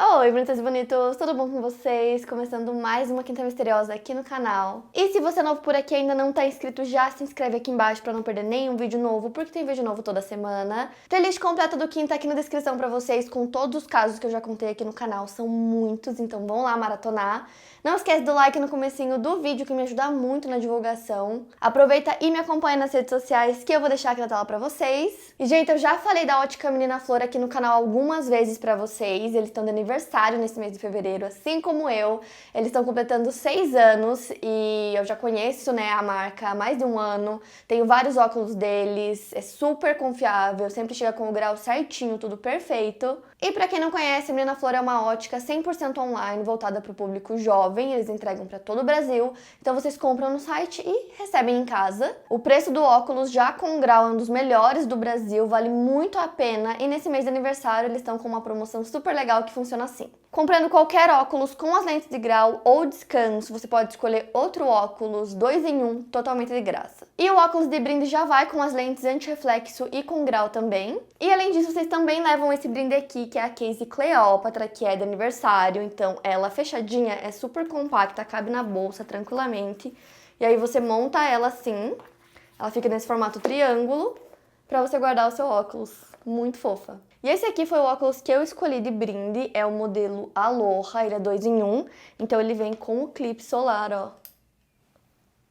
Oi, bonitas e bonitos, tudo bom com vocês? Começando mais uma Quinta Misteriosa aqui no canal. E se você é novo por aqui e ainda não tá inscrito, já se inscreve aqui embaixo pra não perder nenhum vídeo novo, porque tem vídeo novo toda semana. Playlist completa do Quinta aqui na descrição pra vocês, com todos os casos que eu já contei aqui no canal, são muitos, então vão lá maratonar. Não esquece do like no comecinho do vídeo, que me ajuda muito na divulgação. Aproveita e me acompanha nas redes sociais, que eu vou deixar aqui na tela pra vocês. E, gente, eu já falei da Ótica Menina Flor aqui no canal algumas vezes pra vocês. Eles estão de aniversário nesse mês de fevereiro, assim como eu. Eles estão completando 6 anos e eu já conheço, né, a marca há mais de um ano. Tenho vários óculos deles, é super confiável, sempre chega com o grau certinho, tudo perfeito. E pra quem não conhece, a Menina Flor é uma ótica 100% online, voltada pro público jovem. Eles entregam pra todo o Brasil, então vocês compram no site e recebem em casa. O preço do óculos, já com grau, é um dos melhores do Brasil, vale muito a pena. E nesse mês de aniversário eles estão com uma promoção super legal que funciona assim. Comprando qualquer óculos com as lentes de grau ou descanso, você pode escolher outro óculos 2 em 1, totalmente de graça. E o óculos de brinde já vai com as lentes anti-reflexo e com grau também. E além disso, vocês também levam esse brinde aqui, que é a case Cleópatra, que é de aniversário. Então ela fechadinha, é super compacta, cabe na bolsa tranquilamente. E aí você monta ela assim, ela fica nesse formato triângulo, pra você guardar o seu óculos. Muito fofa. E esse aqui foi o óculos que eu escolhi de brinde, é o modelo Aloha, ele é 2 em 1, então ele vem com o clipe solar, ó.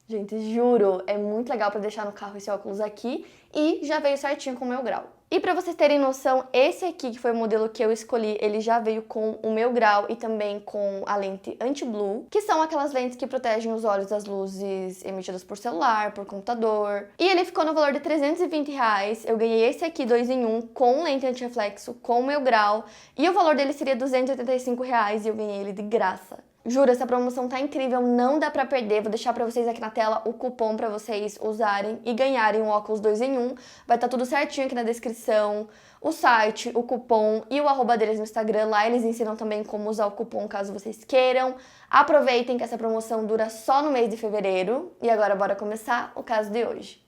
Gente, juro, é muito legal pra deixar no carro esse óculos aqui e já veio certinho com o meu grau. E pra vocês terem noção, esse aqui, que foi o modelo que eu escolhi, ele já veio com o meu grau e também com a lente anti-blue, que são aquelas lentes que protegem os olhos das luzes emitidas por celular, por computador. E ele ficou no valor de R$320. Eu ganhei esse aqui 2 em 1, com lente anti-reflexo, com o meu grau, e o valor dele seria R$285 e eu ganhei ele de graça. Juro, essa promoção tá incrível, não dá pra perder. Vou deixar pra vocês aqui na tela o cupom pra vocês usarem e ganharem um óculos 2 em 1. Vai estar tudo certinho aqui na descrição, o site, o cupom e o arroba deles no Instagram. Lá eles ensinam também como usar o cupom caso vocês queiram. Aproveitem que essa promoção dura só no mês de fevereiro. E agora bora começar o caso de hoje.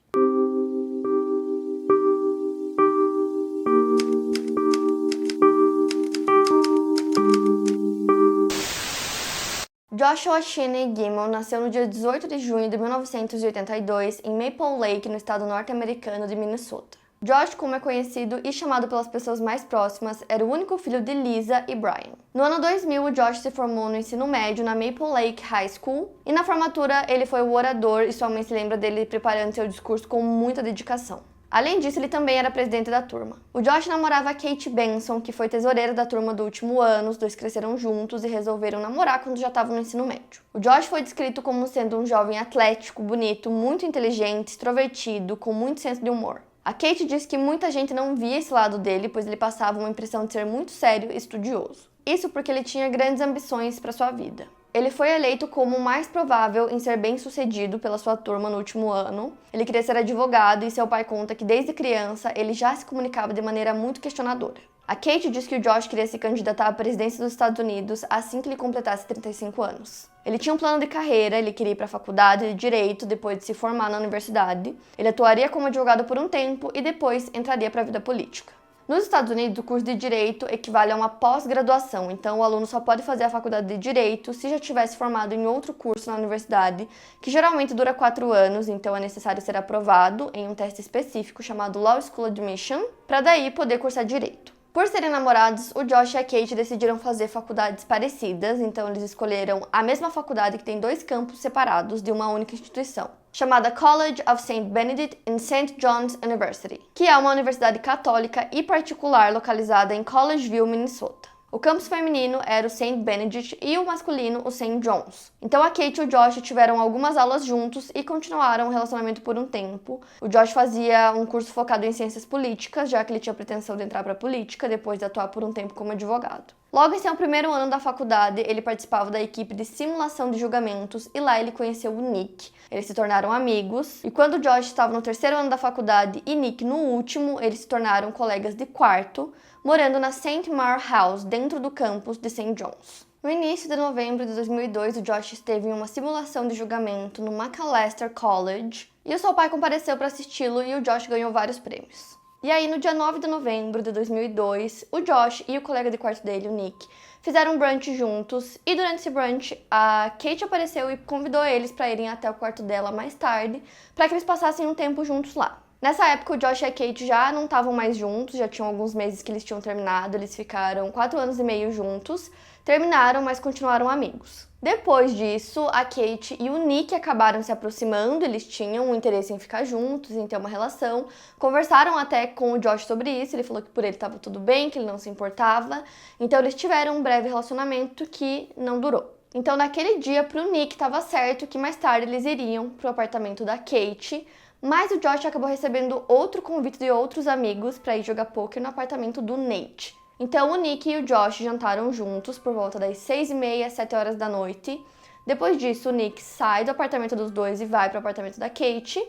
Joshua Shinney Gimel nasceu no dia 18 de junho de 1982 em Maple Lake, no estado norte-americano de Minnesota. Josh, como é conhecido e chamado pelas pessoas mais próximas, era o único filho de Lisa e Brian. No ano 2000, o Josh se formou no ensino médio na Maple Lake High School e na formatura ele foi o orador e sua mãe se lembra dele preparando seu discurso com muita dedicação. Além disso, ele também era presidente da turma. O Josh namorava a Kate Benson, que foi tesoureira da turma do último ano. Os dois cresceram juntos e resolveram namorar quando já estavam no ensino médio. O Josh foi descrito como sendo um jovem atlético, bonito, muito inteligente, extrovertido, com muito senso de humor. A Kate disse que muita gente não via esse lado dele, pois ele passava uma impressão de ser muito sério e estudioso. Isso porque ele tinha grandes ambições para sua vida. Ele foi eleito como o mais provável em ser bem-sucedido pela sua turma no último ano. Ele queria ser advogado e seu pai conta que desde criança ele já se comunicava de maneira muito questionadora. A Kate diz que o Josh queria se candidatar à presidência dos Estados Unidos assim que ele completasse 35 anos. Ele tinha um plano de carreira, ele queria ir para a faculdade de Direito depois de se formar na universidade. Ele atuaria como advogado por um tempo e depois entraria para a vida política. Nos Estados Unidos, o curso de Direito equivale a uma pós-graduação, então o aluno só pode fazer a faculdade de Direito se já tivesse formado em outro curso na universidade, que geralmente dura 4 anos, então é necessário ser aprovado em um teste específico chamado Law School Admission, para daí poder cursar Direito. Por serem namorados, o Josh e a Kate decidiram fazer faculdades parecidas, então eles escolheram a mesma faculdade que tem 2 campos separados de uma única instituição, chamada College of St. Benedict and St. John's University, que é uma universidade católica e particular localizada em Collegeville, Minnesota. O campus feminino era o St. Benedict e o masculino o St. John's. Então a Kate e o Josh tiveram algumas aulas juntos e continuaram o relacionamento por um tempo. O Josh fazia um curso focado em ciências políticas, já que ele tinha pretensão de entrar para a política depois de atuar por um tempo como advogado. Logo em seu primeiro ano da faculdade, ele participava da equipe de simulação de julgamentos e lá ele conheceu o Nick. Eles se tornaram amigos e quando o Josh estava no 3º ano da faculdade e Nick no último, eles se tornaram colegas de quarto, morando na St. Mar House, dentro do campus de St. John's. No início de novembro de 2002, o Josh esteve em uma simulação de julgamento no Macalester College e o seu pai compareceu para assisti-lo e o Josh ganhou vários prêmios. E aí, no dia 9 de novembro de 2002, o Josh e o colega de quarto dele, o Nick, fizeram um brunch juntos. E durante esse brunch, a Kate apareceu e convidou eles para irem até o quarto dela mais tarde, para que eles passassem um tempo juntos lá. Nessa época, o Josh e a Kate já não estavam mais juntos, já tinham alguns meses que eles tinham terminado, eles ficaram 4 anos e meio juntos, terminaram, mas continuaram amigos. Depois disso, a Kate e o Nick acabaram se aproximando, eles tinham um interesse em ficar juntos, em ter uma relação, conversaram até com o Josh sobre isso, ele falou que por ele estava tudo bem, que ele não se importava, então eles tiveram um breve relacionamento que não durou. Então, naquele dia, pro Nick estava certo que mais tarde eles iriam pro apartamento da Kate, mas o Josh acabou recebendo outro convite de outros amigos para ir jogar poker no apartamento do Nate. Então o Nick e o Josh jantaram juntos por volta das 6h30, 7 horas da noite. Depois disso, o Nick sai do apartamento dos dois e vai pro apartamento da Kate.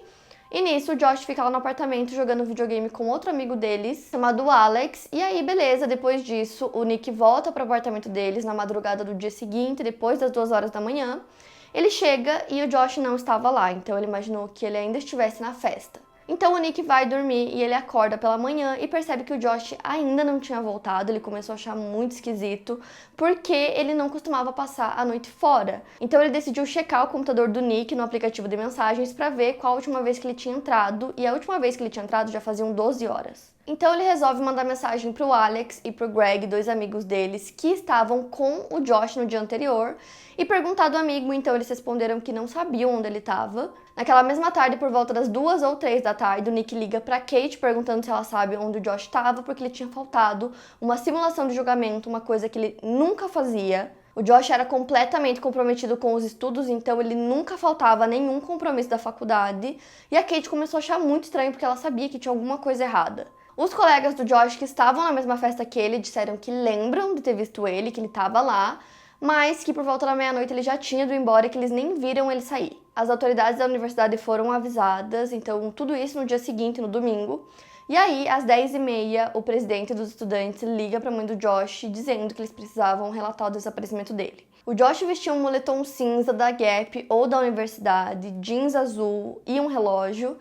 E nisso, o Josh fica lá no apartamento jogando videogame com outro amigo deles, chamado Alex. E aí, beleza, depois disso, o Nick volta pro apartamento deles na madrugada do dia seguinte, depois das 2 horas da manhã. Ele chega e o Josh não estava lá, então ele imaginou que ele ainda estivesse na festa. Então o Nick vai dormir e ele acorda pela manhã e percebe que o Josh ainda não tinha voltado. Ele começou a achar muito esquisito, porque ele não costumava passar a noite fora. Então ele decidiu checar o computador do Nick no aplicativo de mensagens para ver qual a última vez que ele tinha entrado, e a última vez que ele tinha entrado já faziam 12 horas. Então ele resolve mandar mensagem pro Alex e pro Greg, dois amigos deles, que estavam com o Josh no dia anterior, e perguntar do amigo, então eles responderam que não sabiam onde ele estava. Naquela mesma tarde, por volta das 2 ou 3 da tarde, o Nick liga pra Kate perguntando se ela sabe onde o Josh estava, porque ele tinha faltado uma simulação de julgamento, uma coisa que ele nunca fazia. O Josh era completamente comprometido com os estudos, então ele nunca faltava a nenhum compromisso da faculdade, e a Kate começou a achar muito estranho porque ela sabia que tinha alguma coisa errada. Os colegas do Josh que estavam na mesma festa que ele disseram que lembram de ter visto ele, que ele estava lá, mas que por volta da meia-noite ele já tinha ido embora e que eles nem viram ele sair. As autoridades da universidade foram avisadas, então tudo isso no dia seguinte, no domingo. E aí, às 10h30, o presidente dos estudantes liga para a mãe do Josh dizendo que eles precisavam relatar o desaparecimento dele. O Josh vestia um moletom cinza da Gap ou da universidade, jeans azul e um relógio,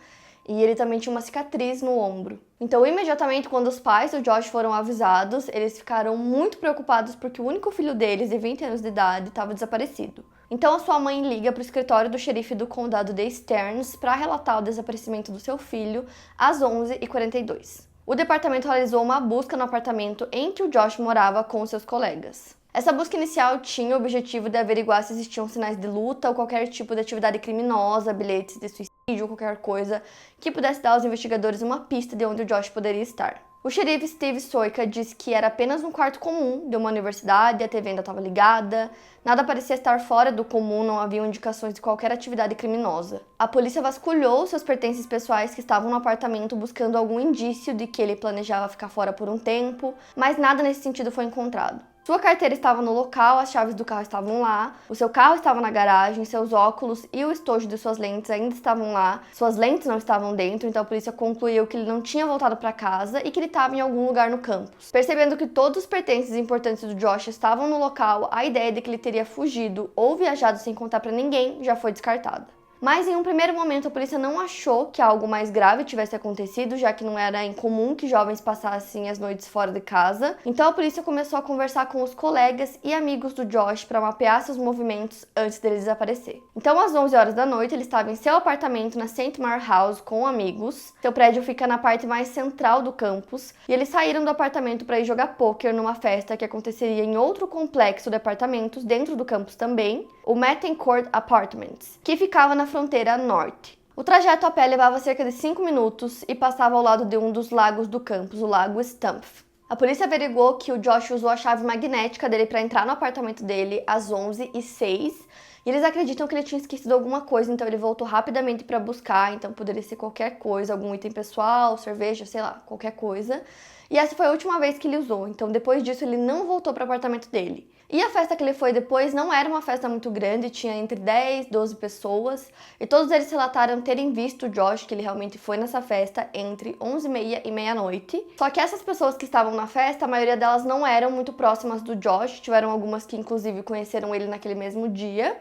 e ele também tinha uma cicatriz no ombro. Então, imediatamente, quando os pais do Josh foram avisados, eles ficaram muito preocupados porque o único filho deles, de 20 anos de idade, estava desaparecido. Então, a sua mãe liga para o escritório do xerife do condado de Stearns para relatar o desaparecimento do seu filho às 11h42. O departamento realizou uma busca no apartamento em que o Josh morava com seus colegas. Essa busca inicial tinha o objetivo de averiguar se existiam sinais de luta ou qualquer tipo de atividade criminosa, bilhetes de suicídio, qualquer coisa que pudesse dar aos investigadores uma pista de onde o Josh poderia estar. O xerife Steve Soika disse que era apenas um quarto comum de uma universidade, a TV ainda estava ligada, nada parecia estar fora do comum, não havia indicações de qualquer atividade criminosa. A polícia vasculhou seus pertences pessoais que estavam no apartamento buscando algum indício de que ele planejava ficar fora por um tempo, mas nada nesse sentido foi encontrado. Sua carteira estava no local, as chaves do carro estavam lá, o seu carro estava na garagem, seus óculos e o estojo de suas lentes ainda estavam lá, suas lentes não estavam dentro, então a polícia concluiu que ele não tinha voltado para casa e que ele estava em algum lugar no campus. Percebendo que todos os pertences importantes do Josh estavam no local, a ideia de que ele teria fugido ou viajado sem contar para ninguém já foi descartada. Mas em um primeiro momento a polícia não achou que algo mais grave tivesse acontecido, já que não era incomum que jovens passassem as noites fora de casa. Então a polícia começou a conversar com os colegas e amigos do Josh para mapear seus movimentos antes dele desaparecer. Então às 11 horas da noite ele estava em seu apartamento na St. Mar House com amigos. Seu prédio fica na parte mais central do campus e eles saíram do apartamento para ir jogar poker numa festa que aconteceria em outro complexo de apartamentos dentro do campus também, o Mattencourt Apartments, que ficava na fronteira norte. O trajeto a pé levava cerca de 5 minutos e passava ao lado de um dos lagos do campus, o Lago Stumpf. A polícia averiguou que o Josh usou a chave magnética dele para entrar no apartamento dele às 11h06 e eles acreditam que ele tinha esquecido alguma coisa, então ele voltou rapidamente para buscar, então poderia ser qualquer coisa, algum item pessoal, cerveja, sei lá, qualquer coisa. E essa foi a última vez que ele usou, então depois disso ele não voltou para o apartamento dele. E a festa que ele foi depois não era uma festa muito grande, tinha entre 10 e 12 pessoas, e todos eles relataram terem visto o Josh, que ele realmente foi nessa festa, entre 11h30 e meia-noite. Só que essas pessoas que estavam na festa, a maioria delas não eram muito próximas do Josh, tiveram algumas que inclusive conheceram ele naquele mesmo dia.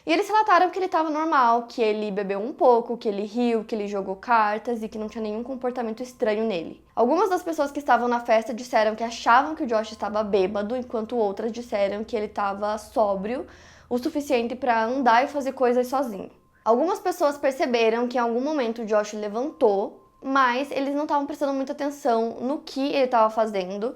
E eles relataram que ele estava normal, que ele bebeu um pouco, que ele riu, que ele jogou cartas e que não tinha nenhum comportamento estranho nele. Algumas das pessoas que estavam na festa disseram que achavam que o Josh estava bêbado, enquanto outras disseram que ele estava sóbrio o suficiente para andar e fazer coisas sozinho. Algumas pessoas perceberam que em algum momento o Josh levantou, mas eles não estavam prestando muita atenção no que ele estava fazendo.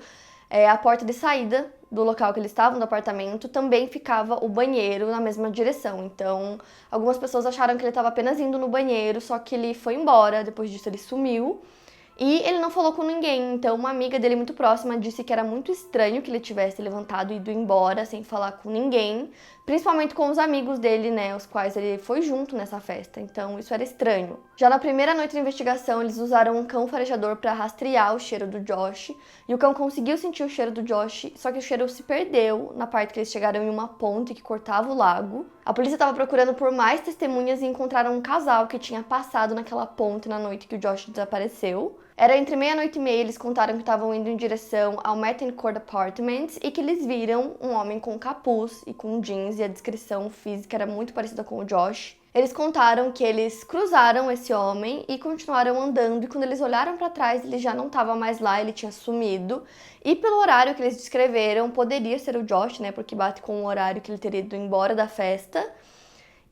A porta de saída do local que eles estavam, do apartamento, também ficava o banheiro na mesma direção. Então, algumas pessoas acharam que ele estava apenas indo no banheiro, só que ele foi embora, depois disso ele sumiu. E ele não falou com ninguém, então uma amiga dele muito próxima disse que era muito estranho que ele tivesse levantado e ido embora sem falar com ninguém, principalmente com os amigos dele, né, os quais ele foi junto nessa festa, então isso era estranho. Já na primeira noite de investigação, eles usaram um cão farejador para rastrear o cheiro do Josh, e o cão conseguiu sentir o cheiro do Josh, só que o cheiro se perdeu na parte que eles chegaram em uma ponte que cortava o lago. A polícia estava procurando por mais testemunhas e encontraram um casal que tinha passado naquela ponte na noite que o Josh desapareceu. Era entre meia-noite e meia, eles contaram que estavam indo em direção ao Martin Court Apartments e que eles viram um homem com capuz e com jeans, e a descrição física era muito parecida com o Josh. Eles contaram que eles cruzaram esse homem e continuaram andando, e quando eles olharam para trás, ele já não estava mais lá, ele tinha sumido. E pelo horário que eles descreveram, poderia ser o Josh, né, porque bate com o horário que ele teria ido embora da festa.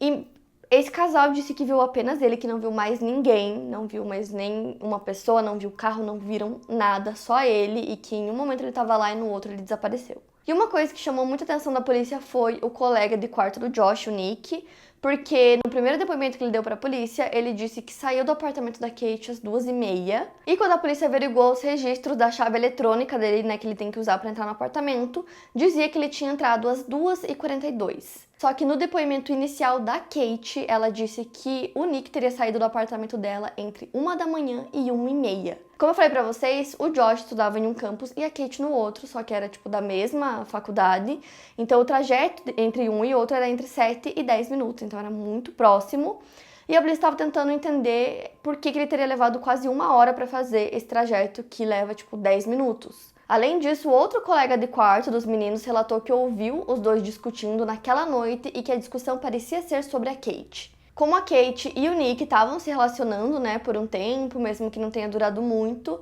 E esse casal disse que viu apenas ele, que não viu mais ninguém, não viu mais nem uma pessoa, não viu carro, não viram nada, só ele, e que em um momento ele estava lá e no outro ele desapareceu. E uma coisa que chamou muita atenção da polícia foi o colega de quarto do Josh, o Nick, porque no primeiro depoimento que ele deu pra polícia, ele disse que saiu do apartamento da Kate às 2h30. E quando a polícia averiguou os registros da chave eletrônica dele, né, que ele tem que usar pra entrar no apartamento, dizia que ele tinha entrado às 2h42. Só que no depoimento inicial da Kate, ela disse que o Nick teria saído do apartamento dela entre 1 da manhã e 1h30. Como eu falei pra vocês, o Josh estudava em um campus e a Kate no outro, só que era tipo da mesma faculdade. Então o trajeto entre um e outro era entre 7 e 10 minutos, então era muito próximo. E a polícia estava tentando entender por que ele teria levado quase 1 hora para fazer esse trajeto que leva tipo 10 minutos. Além disso, outro colega de quarto dos meninos relatou que ouviu os dois discutindo naquela noite e que a discussão parecia ser sobre a Kate. Como a Kate e o Nick estavam se relacionando, né, por um tempo, mesmo que não tenha durado muito,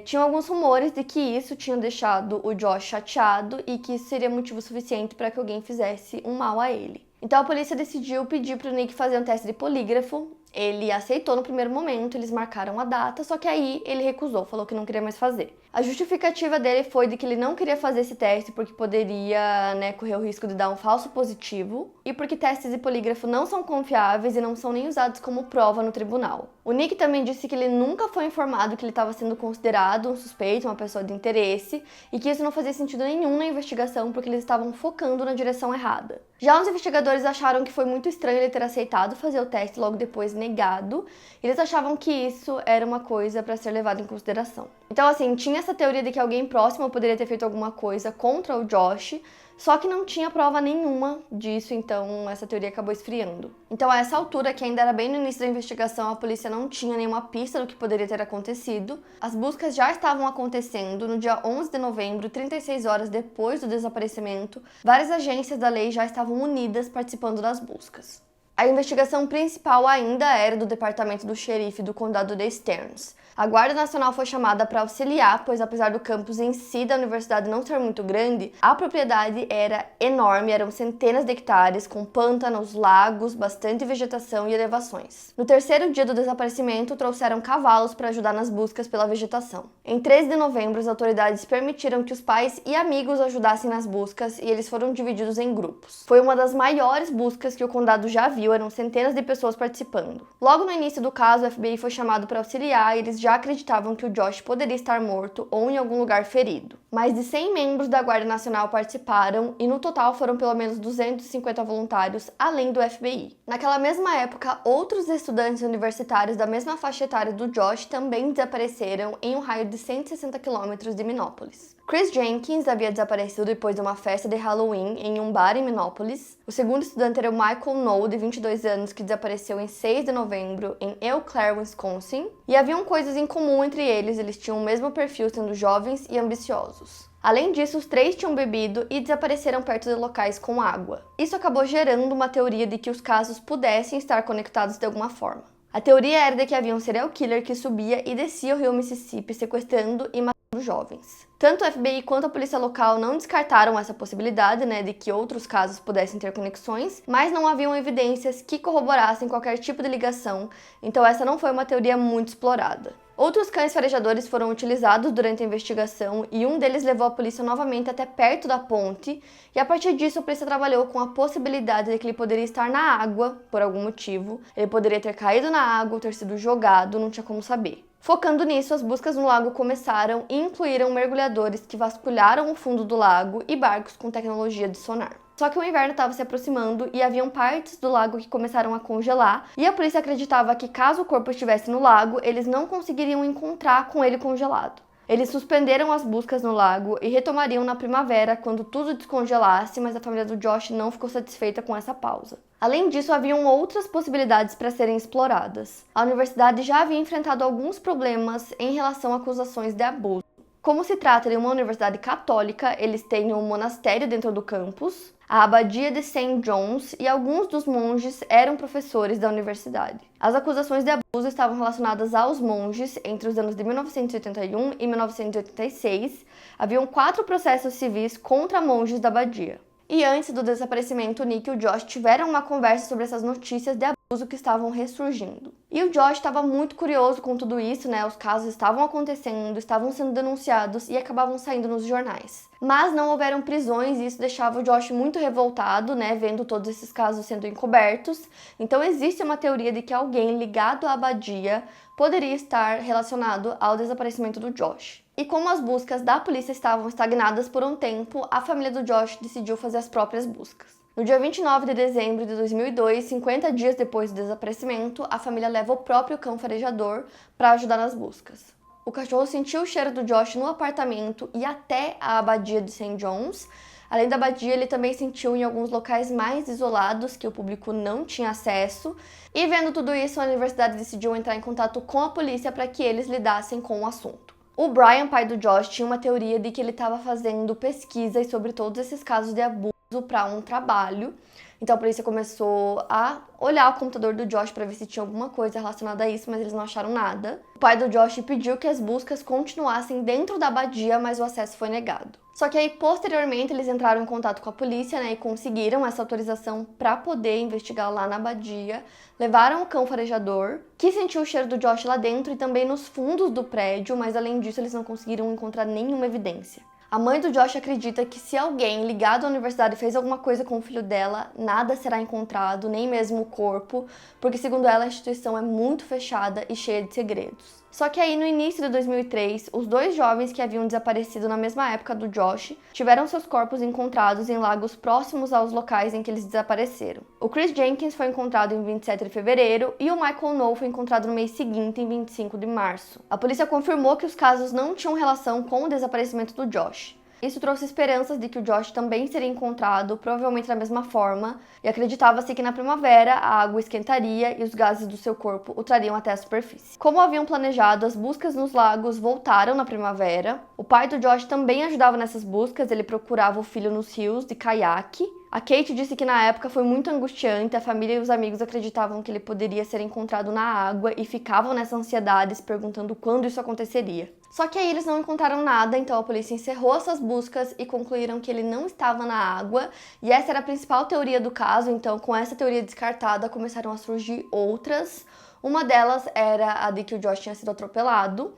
tinham alguns rumores de que isso tinha deixado o Josh chateado e que isso seria motivo suficiente para que alguém fizesse um mal a ele. Então a polícia decidiu pedir para o Nick fazer um teste de polígrafo. Ele aceitou no primeiro momento, eles marcaram a data, só que aí ele recusou, falou que não queria mais fazer. A justificativa dele foi de que ele não queria fazer esse teste porque poderia, né, correr o risco de dar um falso positivo e porque testes de polígrafo não são confiáveis e não são nem usados como prova no tribunal. O Nick também disse que ele nunca foi informado que ele estava sendo considerado um suspeito, uma pessoa de interesse, e que isso não fazia sentido nenhum na investigação porque eles estavam focando na direção errada. Já os investigadores acharam que foi muito estranho ele ter aceitado fazer o teste e logo depois negado. Eles achavam que isso era uma coisa para ser levado em consideração. Então, assim, tinha essa teoria de que alguém próximo poderia ter feito alguma coisa contra o Josh, só que não tinha prova nenhuma disso, então essa teoria acabou esfriando. Então, a essa altura, que ainda era bem no início da investigação, a polícia não tinha nenhuma pista do que poderia ter acontecido. As buscas já estavam acontecendo. No dia 11 de novembro, 36 horas depois do desaparecimento, várias agências da lei já estavam unidas participando das buscas. A investigação principal ainda era do departamento do xerife do condado de Stearns. A Guarda Nacional foi chamada para auxiliar, pois apesar do campus em si da universidade não ser muito grande, a propriedade era enorme, eram centenas de hectares, com pântanos, lagos, bastante vegetação e elevações. No terceiro dia do desaparecimento, trouxeram cavalos para ajudar nas buscas pela vegetação. Em 13 de novembro, as autoridades permitiram que os pais e amigos ajudassem nas buscas e eles foram divididos em grupos. Foi uma das maiores buscas que o condado já viu, eram centenas de pessoas participando. Logo no início do caso, o FBI foi chamado para auxiliar e eles já acreditavam que o Josh poderia estar morto ou em algum lugar ferido. Mais de 100 membros da Guarda Nacional participaram e no total foram pelo menos 250 voluntários, além do FBI. Naquela mesma época, outros estudantes universitários da mesma faixa etária do Josh também desapareceram em um raio de 160 quilômetros de Minneapolis. Chris Jenkins havia desaparecido depois de uma festa de Halloween em um bar em Minneapolis. O segundo estudante era o Michael Noe, de 22 anos, que desapareceu em 6 de novembro em Eau Claire, Wisconsin. E haviam coisas em comum entre eles tinham o mesmo perfil, sendo jovens e ambiciosos. Além disso, os três tinham bebido e desapareceram perto de locais com água. Isso acabou gerando uma teoria de que os casos pudessem estar conectados de alguma forma. A teoria era de que havia um serial killer que subia e descia o rio Mississippi sequestrando e matando jovens. Tanto o FBI quanto a polícia local não descartaram essa possibilidade, de que outros casos pudessem ter conexões, mas não haviam evidências que corroborassem qualquer tipo de ligação, então essa não foi uma teoria muito explorada. Outros cães farejadores foram utilizados durante a investigação e um deles levou a polícia novamente até perto da ponte, e a partir disso a polícia trabalhou com a possibilidade de que ele poderia estar na água por algum motivo, ele poderia ter caído na água ou ter sido jogado, não tinha como saber. Focando nisso, as buscas no lago começaram e incluíram mergulhadores que vasculharam o fundo do lago e barcos com tecnologia de sonar. Só que o inverno estava se aproximando e haviam partes do lago que começaram a congelar, e a polícia acreditava que caso o corpo estivesse no lago, eles não conseguiriam encontrar com ele congelado. Eles suspenderam as buscas no lago e retomariam na primavera quando tudo descongelasse, mas a família do Josh não ficou satisfeita com essa pausa. Além disso, haviam outras possibilidades para serem exploradas. A universidade já havia enfrentado alguns problemas em relação a acusações de abuso. Como se trata de uma universidade católica, eles têm um monastério dentro do campus, a abadia de St. John's, e alguns dos monges eram professores da universidade. As acusações de abuso estavam relacionadas aos monges entre os anos de 1981 e 1986. Haviam 4 processos civis contra monges da abadia. E antes do desaparecimento, o Nick e o Josh tiveram uma conversa sobre essas notícias de abuso que estavam ressurgindo. E o Josh estava muito curioso com tudo isso, os casos estavam acontecendo, estavam sendo denunciados e acabavam saindo nos jornais. Mas não houveram prisões e isso deixava o Josh muito revoltado, vendo todos esses casos sendo encobertos. Então existe uma teoria de que alguém ligado à abadia poderia estar relacionado ao desaparecimento do Josh. E como as buscas da polícia estavam estagnadas por um tempo, a família do Josh decidiu fazer as próprias buscas. No dia 29 de dezembro de 2002, 50 dias depois do desaparecimento, a família leva o próprio cão farejador para ajudar nas buscas. O cachorro sentiu o cheiro do Josh no apartamento e até a abadia de St. John's. Além da abadia, ele também sentiu em alguns locais mais isolados que o público não tinha acesso. E vendo tudo isso, a universidade decidiu entrar em contato com a polícia para que eles lidassem com o assunto. O Brian, pai do Josh, tinha uma teoria de que ele estava fazendo pesquisas sobre todos esses casos de abuso para um trabalho. Então a polícia começou a olhar o computador do Josh para ver se tinha alguma coisa relacionada a isso, mas eles não acharam nada. O pai do Josh pediu que as buscas continuassem dentro da abadia, mas o acesso foi negado. Só que aí, posteriormente, eles entraram em contato com a polícia, e conseguiram essa autorização para poder investigar lá na abadia. Levaram o cão farejador, que sentiu o cheiro do Josh lá dentro e também nos fundos do prédio, mas além disso, eles não conseguiram encontrar nenhuma evidência. A mãe do Josh acredita que se alguém ligado à universidade fez alguma coisa com o filho dela, nada será encontrado, nem mesmo o corpo, porque segundo ela a instituição é muito fechada e cheia de segredos. Só que aí no início de 2003, os 2 jovens que haviam desaparecido na mesma época do Josh tiveram seus corpos encontrados em lagos próximos aos locais em que eles desapareceram. O Chris Jenkins foi encontrado em 27 de fevereiro e o Michael Noe foi encontrado no mês seguinte, em 25 de março. A polícia confirmou que os casos não tinham relação com o desaparecimento do Josh. Isso trouxe esperanças de que o Josh também seria encontrado, provavelmente da mesma forma, e acreditava-se que na primavera a água esquentaria e os gases do seu corpo o trariam até a superfície. Como haviam planejado, as buscas nos lagos voltaram na primavera. O pai do Josh também ajudava nessas buscas, ele procurava o filho nos rios de caiaque. A Kate disse que na época foi muito angustiante, a família e os amigos acreditavam que ele poderia ser encontrado na água e ficavam nessa ansiedade se perguntando quando isso aconteceria. Só que aí eles não encontraram nada, então a polícia encerrou essas buscas e concluíram que ele não estava na água, e essa era a principal teoria do caso, então com essa teoria descartada começaram a surgir outras. Uma delas era a de que o Josh tinha sido atropelado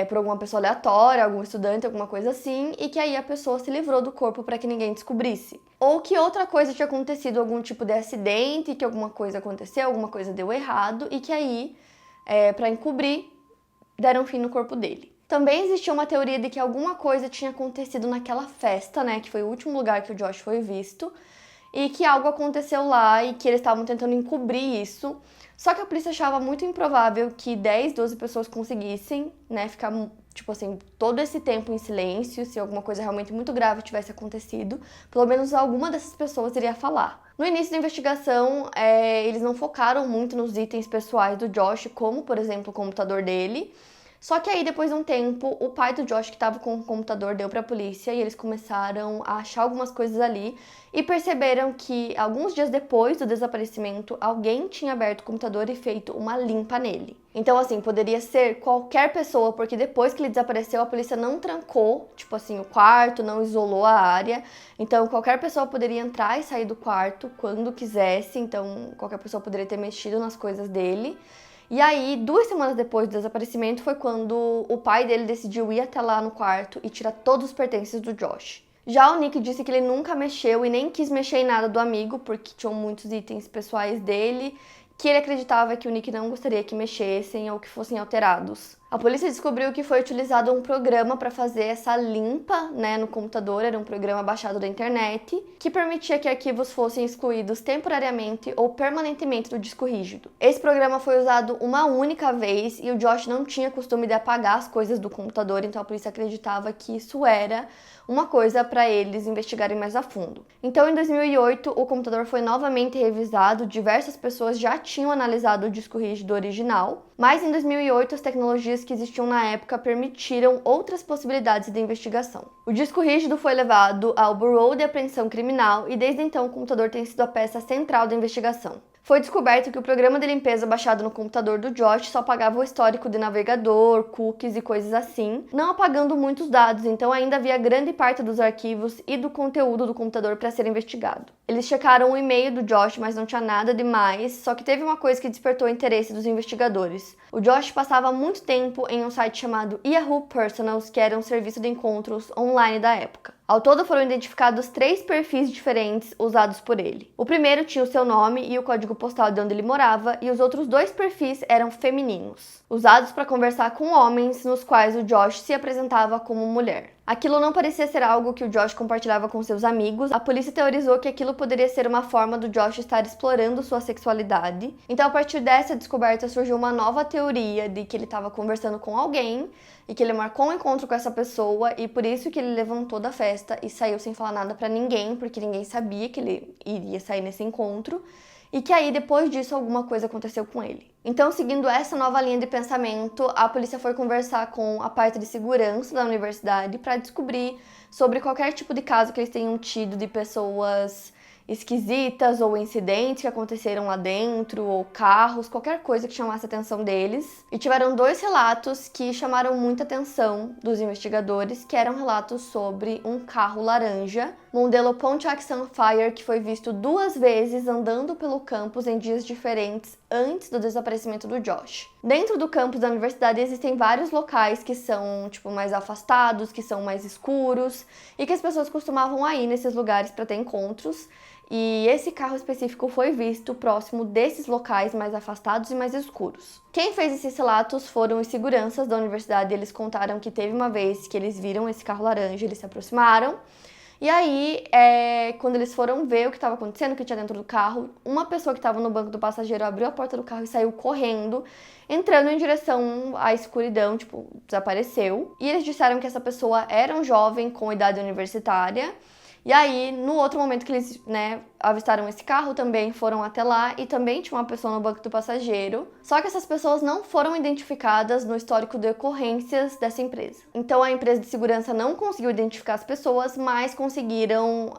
por alguma pessoa aleatória, algum estudante, alguma coisa assim, e que aí a pessoa se livrou do corpo para que ninguém descobrisse. Ou que outra coisa tinha acontecido, algum tipo de acidente, que alguma coisa aconteceu, alguma coisa deu errado, e que aí, para encobrir, deram fim no corpo dele. Também existia uma teoria de que alguma coisa tinha acontecido naquela festa, que foi o último lugar que o Josh foi visto, e que algo aconteceu lá e que eles estavam tentando encobrir isso. Só que a polícia achava muito improvável que 10, 12 pessoas conseguissem, ficar tipo assim, todo esse tempo em silêncio, se alguma coisa realmente muito grave tivesse acontecido, pelo menos alguma dessas pessoas iria falar. No início da investigação, eles não focaram muito nos itens pessoais do Josh, como, por exemplo, o computador dele. Só que aí, depois de um tempo, o pai do Josh, que estava com o computador, deu para a polícia e eles começaram a achar algumas coisas ali e perceberam que, alguns dias depois do desaparecimento, alguém tinha aberto o computador e feito uma limpa nele. Então, assim, poderia ser qualquer pessoa, porque depois que ele desapareceu, a polícia não trancou, tipo assim, o quarto, não isolou a área. Então, qualquer pessoa poderia entrar e sair do quarto quando quisesse. Então, qualquer pessoa poderia ter mexido nas coisas dele. E aí, 2 semanas depois do desaparecimento, foi quando o pai dele decidiu ir até lá no quarto e tirar todos os pertences do Josh. Já o Nick disse que ele nunca mexeu e nem quis mexer em nada do amigo, porque tinham muitos itens pessoais dele, que ele acreditava que o Nick não gostaria que mexessem ou que fossem alterados. A polícia descobriu que foi utilizado um programa para fazer essa limpa, no computador. Era um programa baixado da internet, que permitia que arquivos fossem excluídos temporariamente ou permanentemente do disco rígido. Esse programa foi usado uma única vez e o Josh não tinha costume de apagar as coisas do computador, então a polícia acreditava que isso era uma coisa para eles investigarem mais a fundo. Então, em 2008, o computador foi novamente revisado, diversas pessoas já tinham analisado o disco rígido original, mas em 2008 as tecnologias que existiam na época permitiram outras possibilidades de investigação. O disco rígido foi levado ao Bureau de Apreensão Criminal e desde então o computador tem sido a peça central da investigação. Foi descoberto que o programa de limpeza baixado no computador do Josh só apagava o histórico de navegador, cookies e coisas assim, não apagando muitos dados, então ainda havia grande parte dos arquivos e do conteúdo do computador para ser investigado. Eles checaram o e-mail do Josh, mas não tinha nada demais, só que teve uma coisa que despertou o interesse dos investigadores. O Josh passava muito tempo em um site chamado Yahoo Personals, que era um serviço de encontros online da época. Ao todo foram identificados 3 perfis diferentes usados por ele. O primeiro tinha o seu nome e o código postal de onde ele morava, e os outros 2 perfis eram femininos, usados para conversar com homens nos quais o Josh se apresentava como mulher. Aquilo não parecia ser algo que o Josh compartilhava com seus amigos. A polícia teorizou que aquilo poderia ser uma forma do Josh estar explorando sua sexualidade. Então, a partir dessa descoberta, surgiu uma nova teoria de que ele estava conversando com alguém e que ele marcou um encontro com essa pessoa e por isso que ele levantou da festa e saiu sem falar nada pra ninguém, porque ninguém sabia que ele iria sair nesse encontro. E que aí, depois disso, alguma coisa aconteceu com ele. Então, seguindo essa nova linha de pensamento, a polícia foi conversar com a parte de segurança da universidade para descobrir sobre qualquer tipo de caso que eles tenham tido de pessoas esquisitas ou incidentes que aconteceram lá dentro, ou carros, qualquer coisa que chamasse a atenção deles. E tiveram 2 relatos que chamaram muita atenção dos investigadores, que eram relatos sobre um carro laranja, modelo Pontiac Sunfire, que foi visto 2 vezes andando pelo campus em dias diferentes antes do desaparecimento do Josh. Dentro do campus da universidade existem vários locais que são mais afastados, que são mais escuros e que as pessoas costumavam ir nesses lugares para ter encontros. E esse carro específico foi visto próximo desses locais mais afastados e mais escuros. Quem fez esses relatos foram os seguranças da universidade. Eles contaram que teve uma vez que eles viram esse carro laranja, eles se aproximaram. E aí, quando eles foram ver o que estava acontecendo, o que tinha dentro do carro, uma pessoa que estava no banco do passageiro abriu a porta do carro e saiu correndo, entrando em direção à escuridão, desapareceu. E eles disseram que essa pessoa era um jovem com idade universitária. E aí, no outro momento que eles, avistaram esse carro, também foram até lá e também tinha uma pessoa no banco do passageiro. Só que essas pessoas não foram identificadas no histórico de ocorrências dessa empresa. Então, a empresa de segurança não conseguiu identificar as pessoas, mas conseguiram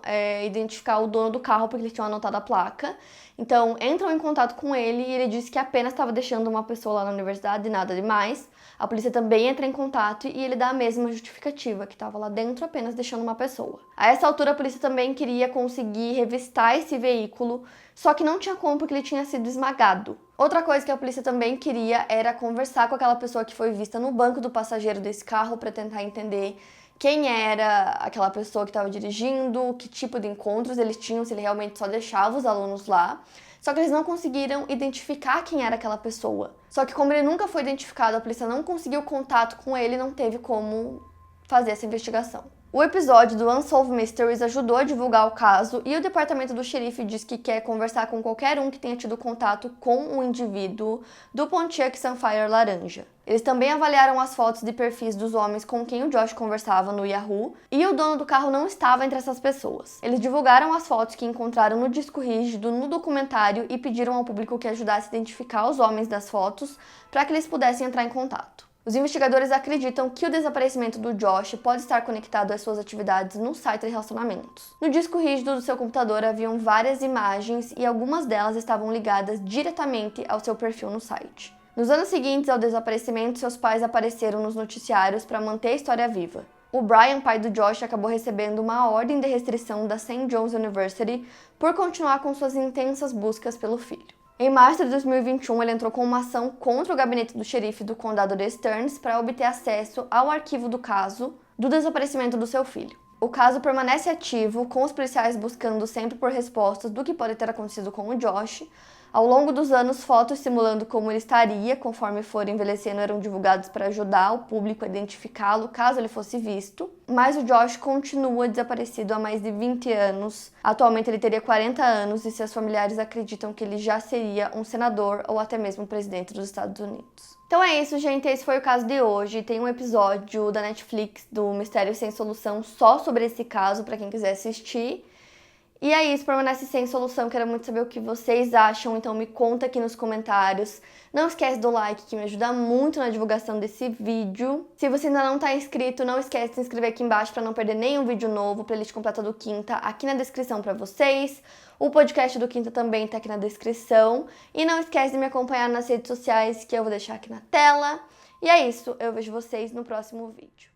identificar o dono do carro porque eles tinham anotado a placa. Então, entram em contato com ele e ele disse que apenas estava deixando uma pessoa lá na universidade, nada demais. A polícia também entra em contato e ele dá a mesma justificativa, que estava lá dentro apenas deixando uma pessoa. A essa altura, a polícia também queria conseguir revistar esse veículo, só que não tinha como porque ele tinha sido esmagado. Outra coisa que a polícia também queria era conversar com aquela pessoa que foi vista no banco do passageiro desse carro para tentar entender quem era aquela pessoa que estava dirigindo, que tipo de encontros eles tinham, se ele realmente só deixava os alunos lá. Só que eles não conseguiram identificar quem era aquela pessoa. Só que como ele nunca foi identificado, a polícia não conseguiu contato com ele, não teve como fazer essa investigação. O episódio do Unsolved Mysteries ajudou a divulgar o caso e o departamento do xerife diz que quer conversar com qualquer um que tenha tido contato com o indivíduo do Pontiac Sunfire laranja. Eles também avaliaram as fotos de perfis dos homens com quem o Josh conversava no Yahoo e o dono do carro não estava entre essas pessoas. Eles divulgaram as fotos que encontraram no disco rígido, no documentário e pediram ao público que ajudasse a identificar os homens das fotos para que eles pudessem entrar em contato. Os investigadores acreditam que o desaparecimento do Josh pode estar conectado às suas atividades no site de relacionamentos. No disco rígido do seu computador haviam várias imagens e algumas delas estavam ligadas diretamente ao seu perfil no site. Nos anos seguintes ao desaparecimento, seus pais apareceram nos noticiários para manter a história viva. O Brian, pai do Josh, acabou recebendo uma ordem de restrição da St. John's University por continuar com suas intensas buscas pelo filho. Em março de 2021, ele entrou com uma ação contra o gabinete do xerife do condado de Stearns para obter acesso ao arquivo do caso do desaparecimento do seu filho. O caso permanece ativo, com os policiais buscando sempre por respostas do que pode ter acontecido com o Josh. Ao longo dos anos, fotos simulando como ele estaria, conforme for envelhecendo, eram divulgadas para ajudar o público a identificá-lo caso ele fosse visto. Mas o Josh continua desaparecido há mais de 20 anos. Atualmente ele teria 40 anos e seus familiares acreditam que ele já seria um senador ou até mesmo presidente dos Estados Unidos. Então é isso, gente. Esse foi o caso de hoje. Tem um episódio da Netflix do Mistério Sem Solução só sobre esse caso, para quem quiser assistir. E é isso, permanece sem solução. Quero muito saber o que vocês acham, então me conta aqui nos comentários. Não esquece do like, que me ajuda muito na divulgação desse vídeo. Se você ainda não está inscrito, não esquece de se inscrever aqui embaixo para não perder nenhum vídeo novo. Playlist completa do Quinta aqui na descrição para vocês. O podcast do Quinta também está aqui na descrição. E não esquece de me acompanhar nas redes sociais, que eu vou deixar aqui na tela. E é isso, eu vejo vocês no próximo vídeo.